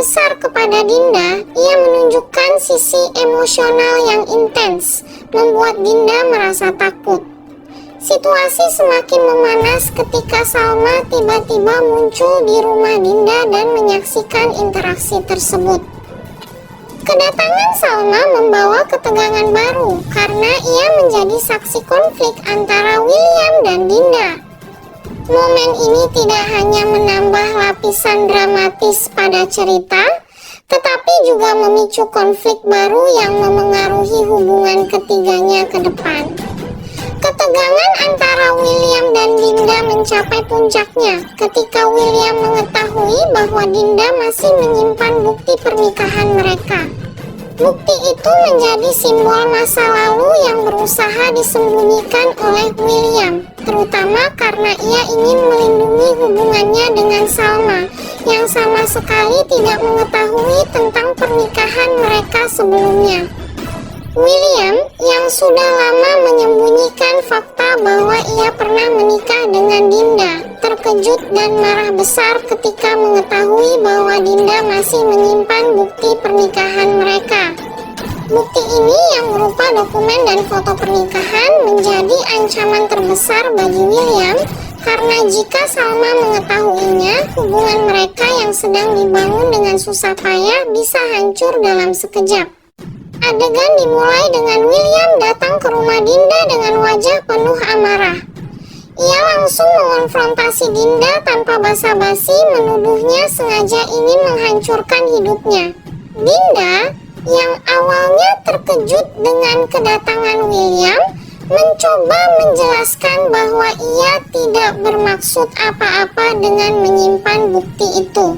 besar kepada Dinda, ia menunjukkan sisi emosional yang intens, membuat Dinda merasa takut. Situasi semakin memanas ketika Salma tiba-tiba muncul di rumah Dinda dan menyaksikan interaksi tersebut. Kedatangan Salma membawa ketegangan baru karena ia menjadi saksi konflik antara William dan Dinda. Momen ini tidak hanya menambah lapisan dramatis pada cerita, tetapi juga memicu konflik baru yang memengaruhi hubungan ketiganya ke depan. Ketegangan antara William dan Dinda mencapai puncaknya ketika William mengetahui bahwa Dinda masih menyimpan bukti pernikahan mereka. Bukti itu menjadi simbol masa lalu yang berusaha disembunyikan oleh William, terutama karena ia ingin melindungi hubungannya dengan Salma yang sama sekali tidak mengetahui tentang pernikahan mereka sebelumnya. William yang sudah lama menyembunyikan fakta bahwa ia pernah menikah dengan Dinda, terkejut dan marah besar ketika mengetahui bahwa Dinda masih menyimpan bukti pernikahan mereka. Bukti ini yang berupa dokumen dan foto pernikahan menjadi ancaman terbesar bagi William karena jika Salma mengetahuinya, hubungan mereka yang sedang dibangun dengan susah payah bisa hancur dalam sekejap. Adegan dimulai dengan William datang ke rumah Dinda dengan wajah penuh amarah. Ia langsung mengonfrontasi Dinda tanpa basa-basi, menuduhnya sengaja ingin menghancurkan hidupnya. Dinda, yang awalnya terkejut dengan kedatangan William, mencoba menjelaskan bahwa ia tidak bermaksud apa-apa dengan menyimpan bukti itu.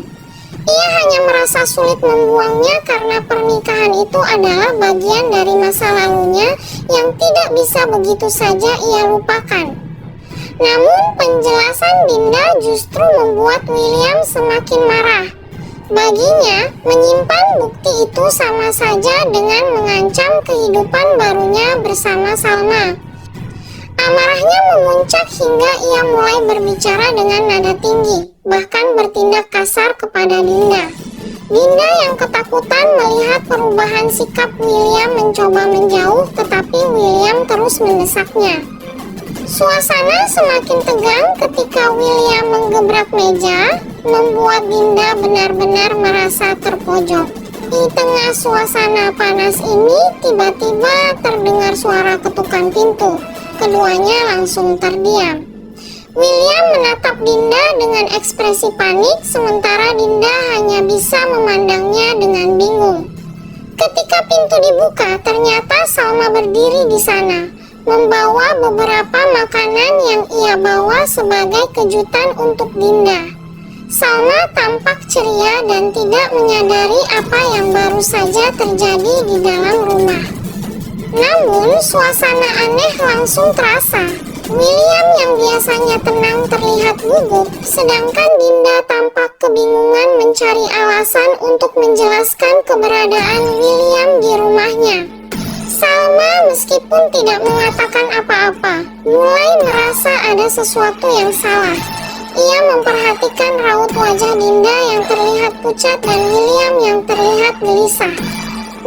Ia hanya merasa sulit membuangnya karena pernikahan itu adalah bagian dari masa lalunya yang tidak bisa begitu saja ia lupakan. Namun penjelasan Dinda justru membuat William semakin marah. Baginya, menyimpan bukti itu sama saja dengan mengancam kehidupan barunya bersama Salma. Amarahnya memuncak hingga ia mulai berbicara dengan nada tinggi, bahkan bertindak kasar kepada Dinda. Dinda yang ketakutan melihat perubahan sikap William mencoba menjauh, tetapi William terus mendesaknya. Suasana semakin tegang ketika William menggebrak meja, membuat Dinda benar-benar merasa terpojok. Di tengah suasana panas ini, tiba-tiba terdengar suara ketukan pintu. Keduanya langsung terdiam. William menatap Dinda dengan ekspresi panik, sementara Dinda hanya bisa memandangnya dengan bingung. Ketika pintu dibuka, ternyata Salma berdiri di sana, membawa beberapa makanan yang ia bawa sebagai kejutan untuk Dinda. Salma tampak ceria dan tidak menyadari apa yang baru saja terjadi di dalam rumah. Namun, suasana aneh langsung terasa. William yang biasanya tenang terlihat gugup, sedangkan Dinda tampak kebingungan mencari alasan untuk menjelaskan keberadaan William di rumahnya. Salma meskipun tidak mengatakan apa-apa, mulai merasa ada sesuatu yang salah. Ia memperhatikan raut wajah Dinda yang terlihat pucat dan William yang terlihat gelisah.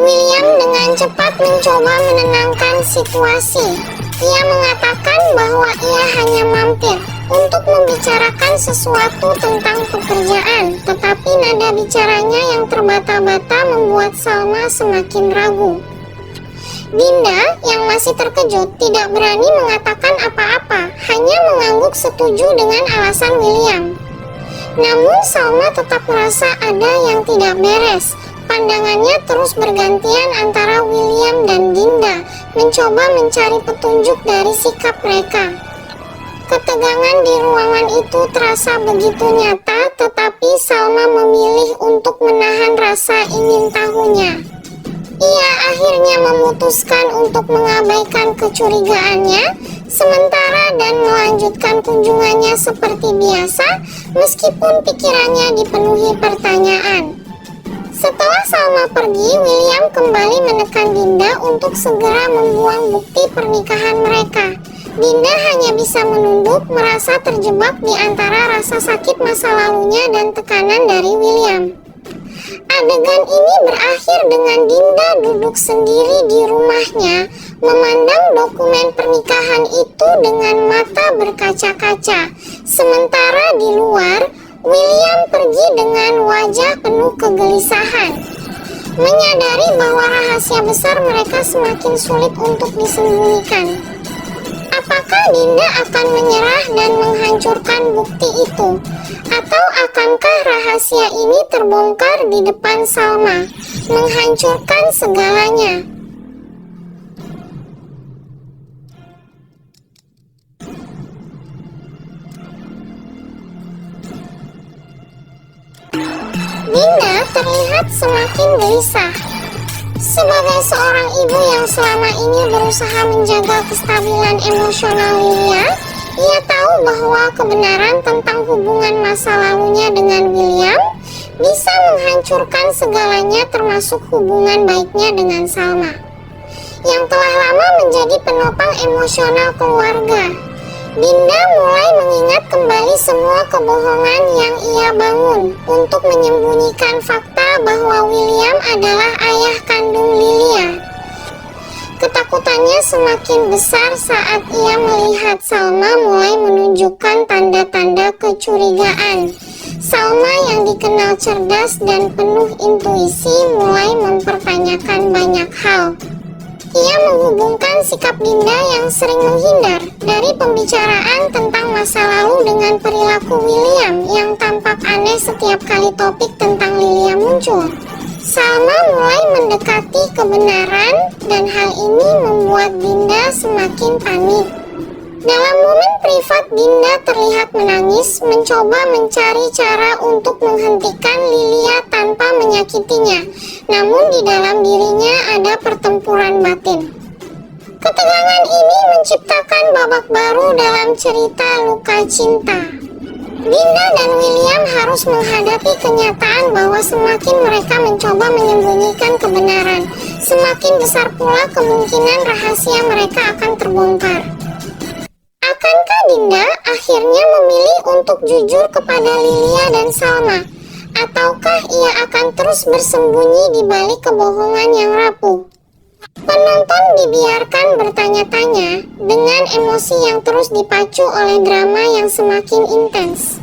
William dengan cepat mencoba menenangkan situasi. Ia mengatakan bahwa ia hanya mampir untuk membicarakan sesuatu tentang pekerjaan, tetapi nada bicaranya yang terbata-bata membuat Salma semakin ragu. Dinda yang masih terkejut tidak berani mengatakan apa-apa, hanya mengangguk setuju dengan alasan William. Namun Salma tetap merasa ada yang tidak beres. Pandangannya terus bergantian antara William dan Dinda, mencoba mencari petunjuk dari sikap mereka. Ketegangan di ruangan itu terasa begitu nyata, tetapi Salma memilih untuk menahan rasa ingin tahunya. Ia akhirnya memutuskan untuk mengabaikan kecurigaannya, sementara dan melanjutkan kunjungannya seperti biasa, meskipun pikirannya dipenuhi pertanyaan. Setelah Salma pergi, William kembali menekan Dinda untuk segera membuang bukti pernikahan mereka. Dinda hanya bisa menunduk, merasa terjebak di antara rasa sakit masa lalunya dan tekanan dari William. Adegan ini berakhir dengan Dinda duduk sendiri di rumahnya, memandang dokumen pernikahan itu dengan mata berkaca-kaca. Sementara di luar, William pergi dengan wajah penuh kegelisahan, menyadari bahwa rahasia besar mereka semakin sulit untuk disembunyikan. Apakah Dinda akan menyerah dan menghancurkan bukti itu? Atau akankah rahasia ini terbongkar di depan Salma, menghancurkan segalanya? Dinda terlihat semakin gelisah. Sebagai seorang ibu yang selama ini berusaha menjaga kestabilan emosional Lilia, ia tahu bahwa kebenaran tentang hubungan masa lalunya dengan William bisa menghancurkan segalanya, termasuk hubungan baiknya dengan Salma, yang telah lama menjadi penopang emosional keluarga. Dinda mulai mengingat kembali semua kebohongan yang ia bangun untuk menyembunyikan fakta bahwa William adalah ayah kandung Lilia. Ketakutannya semakin besar saat ia melihat Salma mulai menunjukkan tanda-tanda kecurigaan. Salma yang dikenal cerdas dan penuh intuisi mulai mempertanyakan banyak hal. Ia menghubungkan sikap Dinda yang sering menghindar dari pembicaraan tentang masa lalu dengan perilaku William yang tampak aneh setiap kali topik tentang Lilia muncul. Salma mulai mendekati kebenaran dan hal ini membuat Dinda semakin panik. Dalam momen privat, Dinda terlihat menangis, mencoba mencari cara untuk menghentikan Lilia tanpa menyakitinya. Namun di dalam dirinya ada pertempuran batin. Ketegangan ini menciptakan babak baru dalam cerita luka cinta. Dinda dan William harus menghadapi kenyataan bahwa semakin mereka mencoba menyembunyikan kebenaran, semakin besar pula kemungkinan rahasia mereka akan terbongkar. Akankah Dinda akhirnya memilih untuk jujur kepada Lilia dan Salma? Ataukah ia akan terus bersembunyi di balik kebohongan yang rapuh? Penonton dibiarkan bertanya-tanya dengan emosi yang terus dipacu oleh drama yang semakin intens.